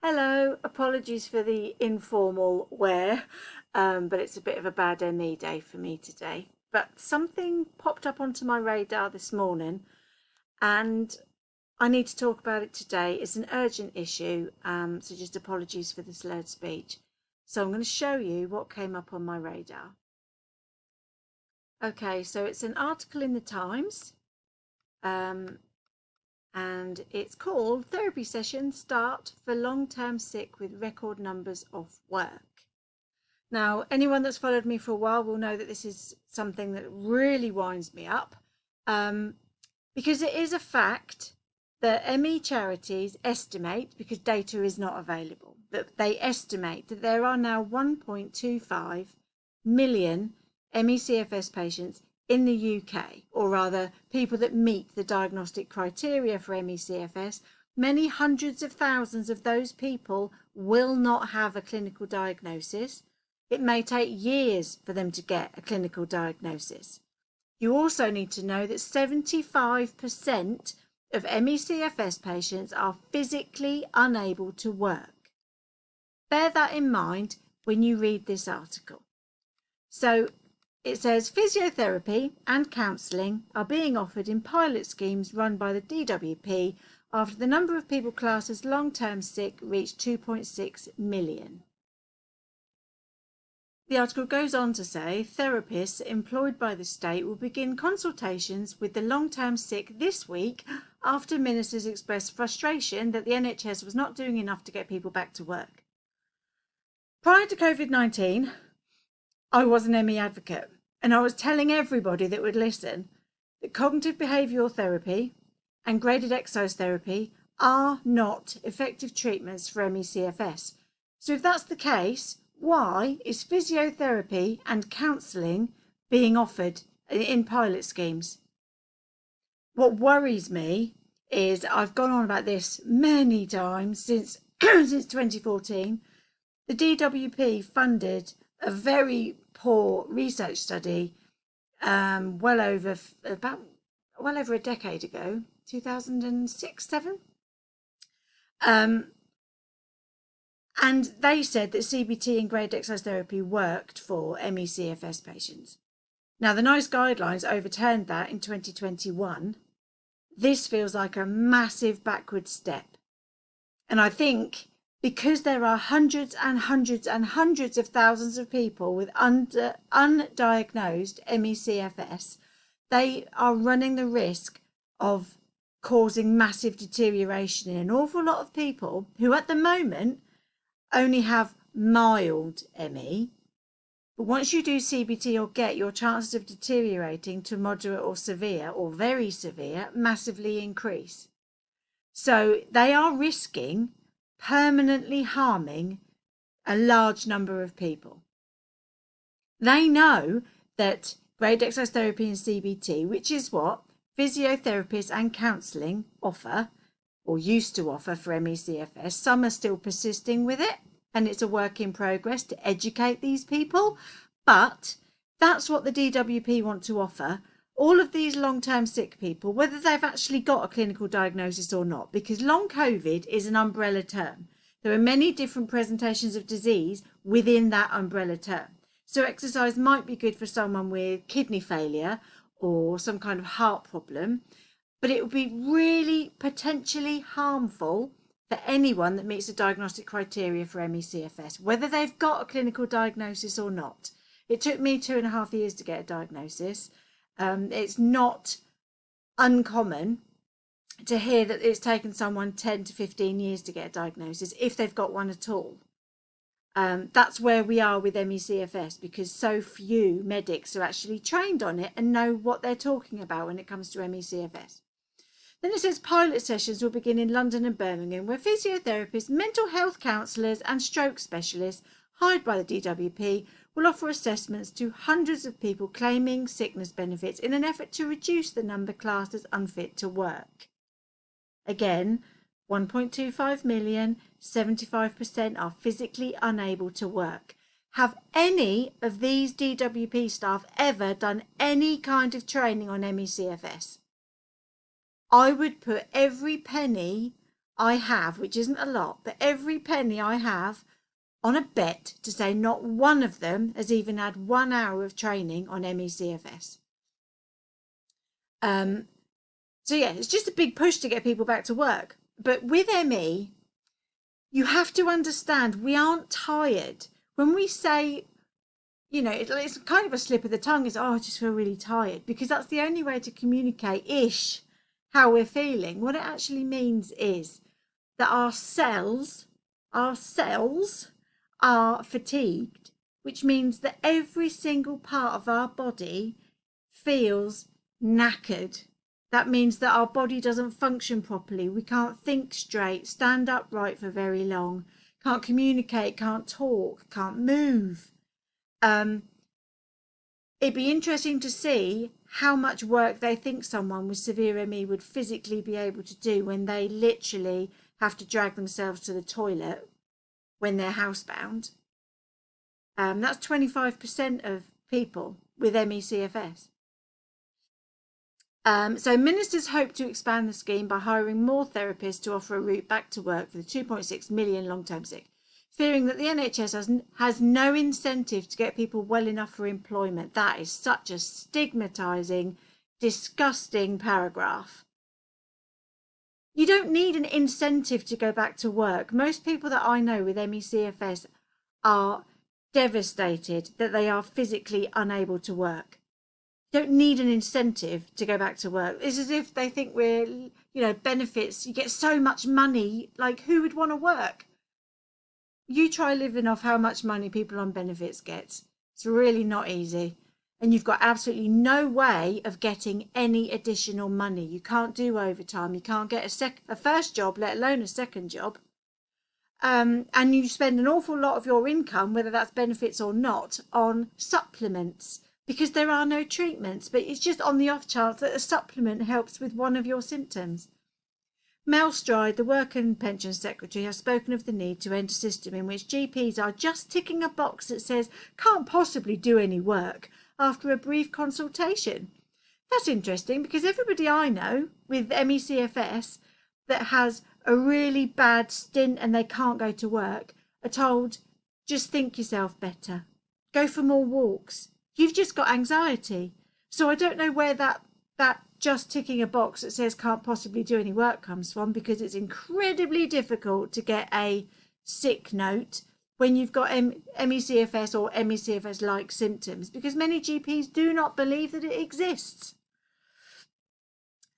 Hello, apologies for the informal wear, but it's a bit of a bad ME day for me today. But something popped up onto my radar this morning, and I need to talk about it today. It's an urgent issue, so just apologies for the slurred speech. So I'm going to show you what came up on my radar. Okay, so it's an article in the Times, um, and it's called Therapy Sessions Start for Long-Term Sick with Record Numbers Off Work. Now, anyone that's followed me for a while will know that this is something that really winds me up, because it is a fact that ME charities estimate, because data is not available, that they estimate that there are now 1.25 million ME/CFS patients in the UK, or rather people that meet the diagnostic criteria for ME/CFS. Many hundreds of thousands of those people will not have a clinical diagnosis. It may take years for them to get a clinical diagnosis. You also need to know that 75% of ME/CFS patients are physically unable to work. Bear that in mind when you read this article. So it says physiotherapy and counselling are being offered in pilot schemes run by the DWP after the number of people classed as long-term sick reached 2.6 million. The article goes on to say therapists employed by the state will begin consultations with the long-term sick this week after ministers expressed frustration that the NHS was not doing enough to get people back to work. Prior to COVID-19, I was an ME advocate, and I was telling everybody that would listen that cognitive behavioural therapy and graded exercise therapy are not effective treatments for ME/CFS. So if that's the case, why is physiotherapy and counselling being offered in pilot schemes? What worries me is I've gone on about this many times since 2014. The DWP funded a very poor research study well over a decade ago, 2006-7, and they said that CBT and graded exercise therapy worked for ME/CFS patients. Now, the NICE guidelines overturned that in 2021. This feels like a massive backward step, and I think because there are hundreds and hundreds and hundreds of thousands of people with undiagnosed ME/CFS, they are running the risk of causing massive deterioration in an awful lot of people who at the moment only have mild ME. But once you do CBT or GET, your chances of deteriorating to moderate or severe or very severe massively increase. So they are risking permanently harming a large number of people. They know that graded exercise therapy and CBT, which is what physiotherapists and counselling offer or used to offer for ME/CFS, some are still persisting with it, and it's a work in progress to educate these people, but that's what the DWP want to offer all of these long-term sick people, whether they've actually got a clinical diagnosis or not, because long COVID is an umbrella term. There are many different presentations of disease within that umbrella term. So exercise might be good for someone with kidney failure or some kind of heart problem, but it would be really potentially harmful for anyone that meets the diagnostic criteria for ME/CFS, whether they've got a clinical diagnosis or not. It took me 2.5 years to get a diagnosis. It's not uncommon to hear that it's taken someone 10 to 15 years to get a diagnosis, if they've got one at all. That's where we are with ME/CFS, because so few medics are actually trained on it and know what they're talking about when it comes to ME/CFS. Then it says pilot sessions will begin in London and Birmingham, where physiotherapists, mental health counsellors and stroke specialists hired by the DWP will offer assessments to hundreds of people claiming sickness benefits in an effort to reduce the number classed as unfit to work. Again, 1.25 million, 75% are physically unable to work. Have any of these DWP staff ever done any kind of training on ME/CFS? I would put every penny I have, which isn't a lot, but every penny I have on a bet to say not one of them has even had 1 hour of training on MECFS. So yeah, it's just a big push to get people back to work. But with ME, you have to understand we aren't tired. When we say, it's kind of a slip of the tongue, is, oh, I just feel really tired, because that's the only way to communicate how we're feeling. What it actually means is that our cells are fatigued, which means that every single part of our body feels knackered. That means that our body doesn't function properly. We can't think straight, stand upright for very long, can't communicate, can't talk, can't move. It'd be interesting to see how much work they think someone with severe ME would physically be able to do when they literally have to drag themselves to the toilet when they're housebound. That's 25% of people with MECFS. So ministers hope to expand the scheme by hiring more therapists to offer a route back to work for the 2.6 million long-term sick, fearing that the NHS has no incentive to get people well enough for employment. That is such a stigmatising, disgusting paragraph. You don't need an incentive to go back to work. Most people that I know with MECFS are devastated that they are physically unable to work. You don't need an incentive to go back to work. It's as if they think we're, benefits. You get so much money. Like, who would want to work? You try living off how much money people on benefits get. It's really not easy. And you've got absolutely no way of getting any additional money. You can't do overtime. You can't get a first job, let alone a second job. And you spend an awful lot of your income, whether that's benefits or not, on supplements, because there are no treatments. But it's just on the off chance that a supplement helps with one of your symptoms. Mel Stride, the Work and Pensions Secretary, has spoken of the need to end a system in which GPs are just ticking a box that says can't possibly do any work after a brief consultation. That's interesting, because everybody I know with MECFS that has a really bad stint and they can't go to work are told, just think yourself better, go for more walks, you've just got anxiety. So I don't know where that just ticking a box that says can't possibly do any work comes from, because it's incredibly difficult to get a sick note when you've got MECFS or MECFS-like symptoms, because many GPs do not believe that it exists.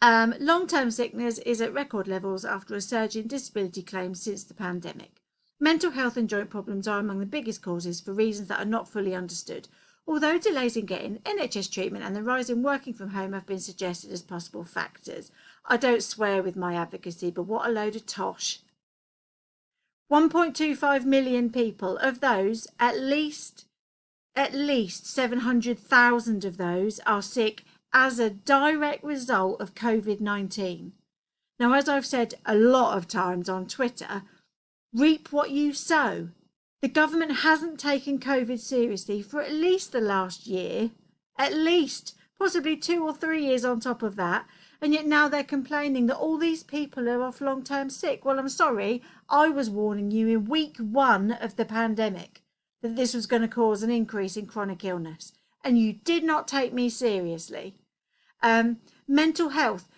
Long-term sickness is at record levels after a surge in disability claims since the pandemic. Mental health and joint problems are among the biggest causes for reasons that are not fully understood, although delays in getting NHS treatment and the rise in working from home have been suggested as possible factors. I don't swear with my advocacy, but what a load of tosh. 1.25 million people, of those, at least 700,000 of those are sick as a direct result of COVID-19. Now, as I've said a lot of times on Twitter, reap what you sow. The government hasn't taken COVID seriously for at least the last year, at least, possibly 2 or 3 years on top of that, and yet now they're complaining that all these people are off long-term sick. Well, I'm sorry, I was warning you in week 1 of the pandemic that this was going to cause an increase in chronic illness, and you did not take me seriously. Mental health.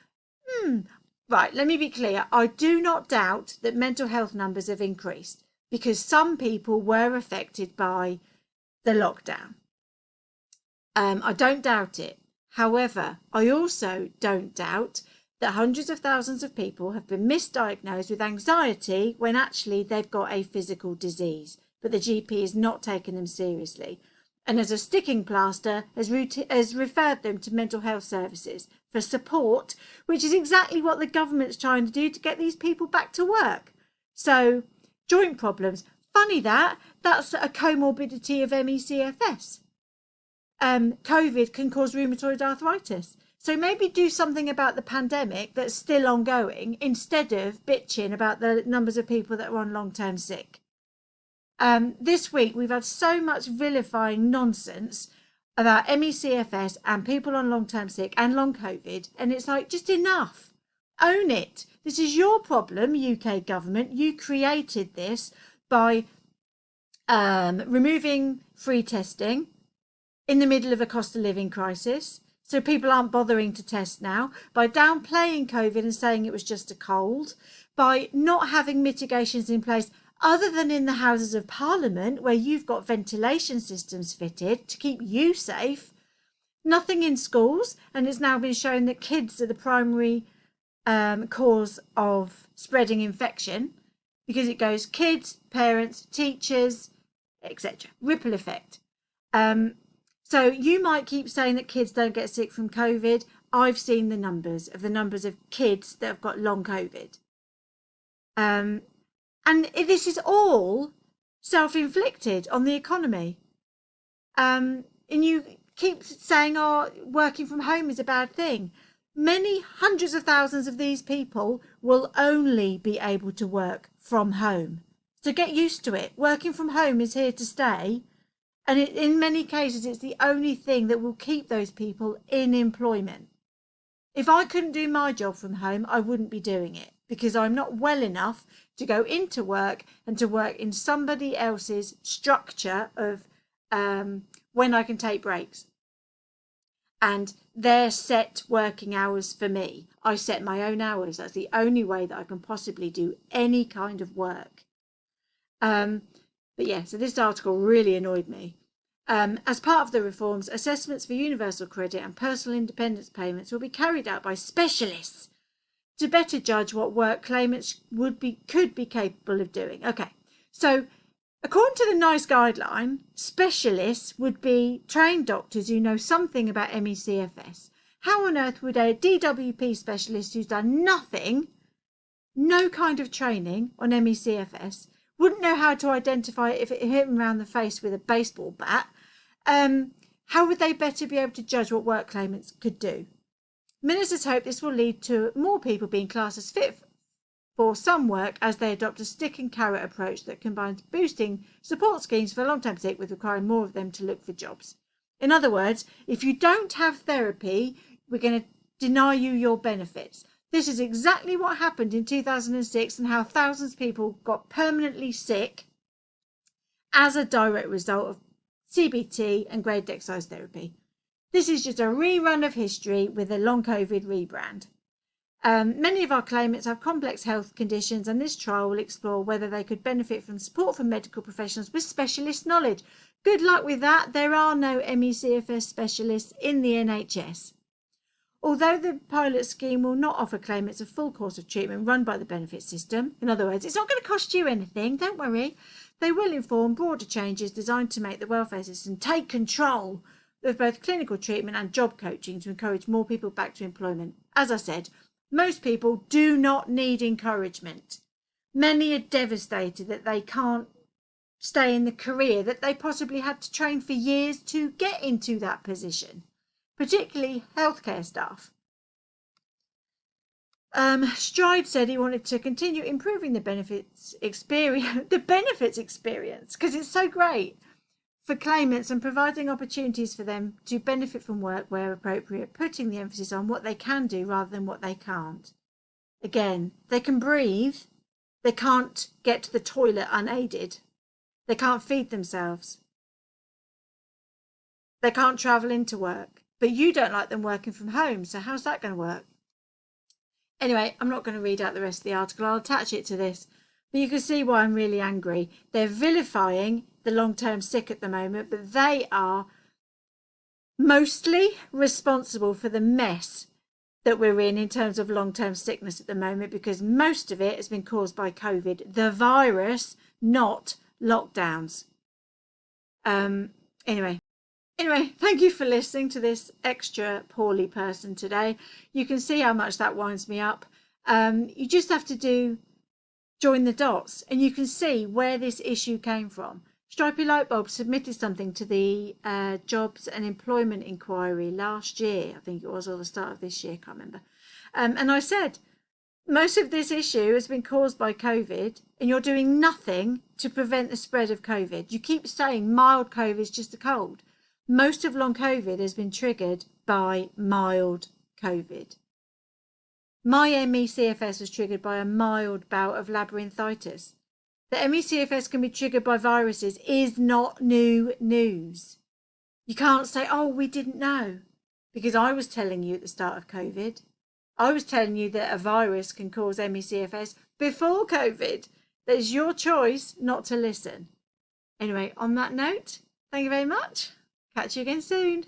Right, let me be clear. I do not doubt that mental health numbers have increased, because some people were affected by the lockdown. I don't doubt it. However, I also don't doubt that hundreds of thousands of people have been misdiagnosed with anxiety when actually they've got a physical disease, but the GP is not taking them seriously, and as a sticking plaster has referred them to mental health services for support, which is exactly what the government's trying to do to get these people back to work. So, joint problems. Funny that's a comorbidity of MECFS. COVID can cause rheumatoid arthritis. So maybe do something about the pandemic that's still ongoing instead of bitching about the numbers of people that are on long-term sick. This week we've had so much vilifying nonsense about MECFS and people on long-term sick and long COVID, and it's like, just enough. Own it. This is your problem, UK government. You created this by removing free testing in the middle of a cost of living crisis. So people aren't bothering to test now, by downplaying COVID and saying it was just a cold, by not having mitigations in place other than in the Houses of Parliament, where you've got ventilation systems fitted to keep you safe. Nothing in schools, and it's now been shown that kids are the primary cause of spreading infection, because it goes kids, parents, teachers, etc. Ripple effect. So you might keep saying that kids don't get sick from COVID. I've seen the numbers of kids that have got long COVID. And this is all self-inflicted on the economy. And you keep saying, oh, working from home is a bad thing. Many hundreds of thousands of these people will only be able to work from home. So get used to it. Working from home is here to stay. And in many cases, it's the only thing that will keep those people in employment. If I couldn't do my job from home, I wouldn't be doing it, because I'm not well enough to go into work and to work in somebody else's structure of when I can take breaks. And they're set working hours for me. I set my own hours. That's the only way that I can possibly do any kind of work. But yeah, so this article really annoyed me. As part of the reforms, assessments for universal credit and personal independence payments will be carried out by specialists to better judge what work claimants could be capable of doing. Okay, so according to the NICE guideline, specialists would be trained doctors who know something about MECFS. How on earth would a DWP specialist who's done nothing, no kind of training on MECFS, wouldn't know how to identify it if it hit him around the face with a baseball bat? How would they better be able to judge what work claimants could do? Ministers hope this will lead to more people being classed as fit for some work as they adopt a stick and carrot approach that combines boosting support schemes for long-term sick with requiring more of them to look for jobs. In other words, if you don't have therapy, we're going to deny you your benefits. This is exactly what happened in 2006 and how thousands of people got permanently sick as a direct result of CBT and graded exercise therapy. This is just a rerun of history with a long COVID rebrand. Many of our claimants have complex health conditions, and this trial will explore whether they could benefit from support from medical professionals with specialist knowledge. Good luck with that. There are no MECFS specialists in the NHS. Although the pilot scheme will not offer claimants a full course of treatment run by the benefit system, in other words, it's not going to cost you anything, don't worry, they will inform broader changes designed to make the welfare system take control of both clinical treatment and job coaching to encourage more people back to employment. As I said, most people do not need encouragement. Many are devastated that they can't stay in the career that they possibly had to train for years to get into that position, particularly healthcare staff. Stride said he wanted to continue improving the benefits experience, because it's so great for claimants and providing opportunities for them to benefit from work where appropriate, putting the emphasis on what they can do rather than what they can't. Again, they can breathe, they can't get to the toilet unaided, they can't feed themselves, they can't travel into work, but you don't like them working from home, so how's that going to work? Anyway, I'm not going to read out the rest of the article, I'll attach it to this, but you can see why I'm really angry. They're vilifying the long-term sick at the moment, but they are mostly responsible for the mess that we're in terms of long-term sickness at the moment, because most of it has been caused by COVID, the virus, not lockdowns. Anyway, thank you for listening to this extra poorly person today. You can see how much that winds me up. You just have to join the dots and you can see where this issue came from. Stripey Lightbulb submitted something to the Jobs and Employment Inquiry last year, I think it was, or the start of this year, can't remember. And I said, most of this issue has been caused by COVID and you're doing nothing to prevent the spread of COVID. You keep saying mild COVID is just a cold. Most of long COVID has been triggered by mild COVID. My ME/CFS was triggered by a mild bout of labyrinthitis. That ME/CFS can be triggered by viruses is not new news. You can't say, oh, we didn't know, because I was telling you at the start of COVID. I was telling you that a virus can cause ME/CFS before COVID. That is your choice not to listen. Anyway, on that note, thank you very much. Catch you again soon.